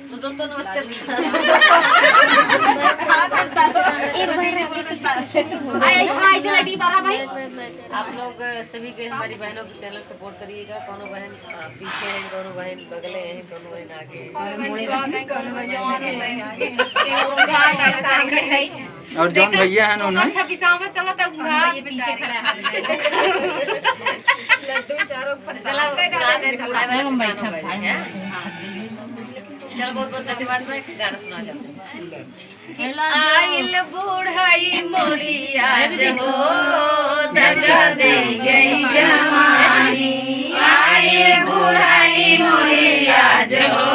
तो दोस्तों नमस्ते। आप लोग सभी के हमारी बहनों के चैनल सपोर्ट करिएगा। कौनो बहन पीछे है, कौनो बहन बगले हैं, कौनो बहन आगे। और जौन भैया है ना पीछे खड़ा है। चल बहुत बहुत धन्यवाद। मैं गाना सुना जाता हूँ। आइल बूढ़ाई मोरी आज हो दगा दे गई जवानी। आइल बूढ़ाई मोरी आज हो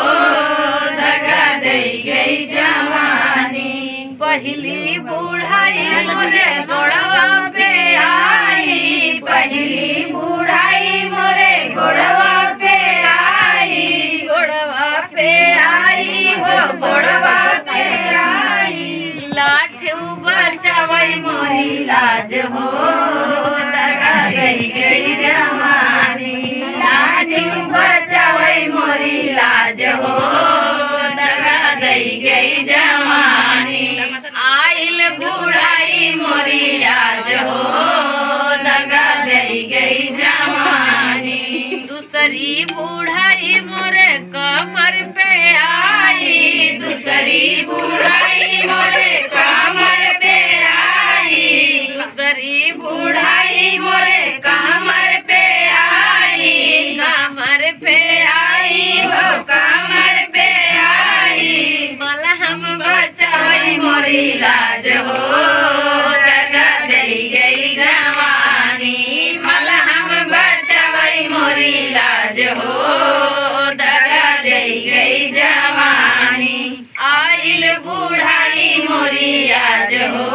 दगा दे गई जवानी। पहली बूढ़ाई मोरे गोड़वा पे आई। पहली बूढ़ाई मोरे गोड़वा पे आई। गोड़वा पे आई हो गोड़वा पे आई। लाठ बचावई मोरी लाज हो दगा गई गई जवानी। लाठ बचावई मोरी लाज हो दगा गई गई जवानी। आइल बूढ़ाई मोरी आज हो दगा दई गई जवानी। दूसरी बूढ़ाई मोरे कमर पे आई। दूसरी बूढ़ाई मोरे कमर पे आई। दूसरी बूढ़ाई मोरे कमर पे आई। कमर पे आई हो कमर पे आई। मलहम बचावई मोरी लाज हो दगा दई गई जवानी। मलहम बचावई मोरी लाज हो दगा दई गई जवानी। आइल बूढ़ाई मोरी आज हो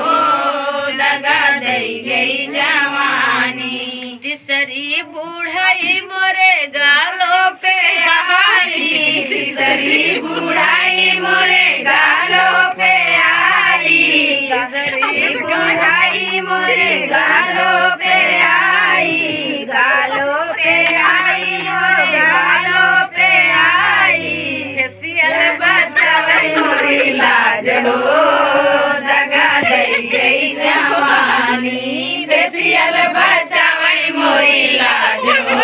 दगा दई गई जवानी। तीसरी बूढ़ाई मोरे गालों पे आई। तीसरी बूढ़ाई मोरे गालों पे आई। तीसरी बूढ़ाई मोरे गालों पे आई। गालों पे आई हो गालों पे आई। फेसियल बचावई मोरी लाज हो दगा दई गई जवानी। फेसियल बचावई मोरी लाज हो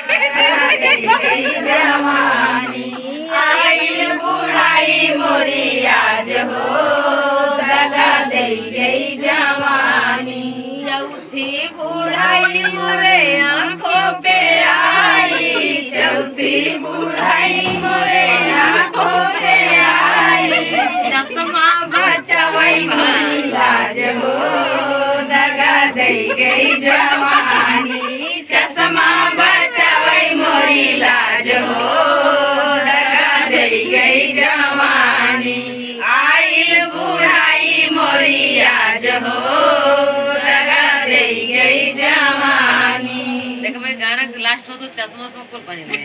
दगा दई गई जवानी। आइल बूढ़ाई मोरी आज हो दगा दई गई जवानी। चौथी बूढ़ाई मोरे आँखों पे आई। चौथी बूढ़ाई मोरे आँखों पे आई। चश्मा बचावई मोरी लाज हो दगा दई गई जवानी। चश्मा बचावई मोरी लाज हो दगा दई गई जवानी। आइल बूढ़ाई मोरी आज हो दगा दई गई जवानी। देखो मैं गाना लास्ट हो तो चश्मा कुल पहने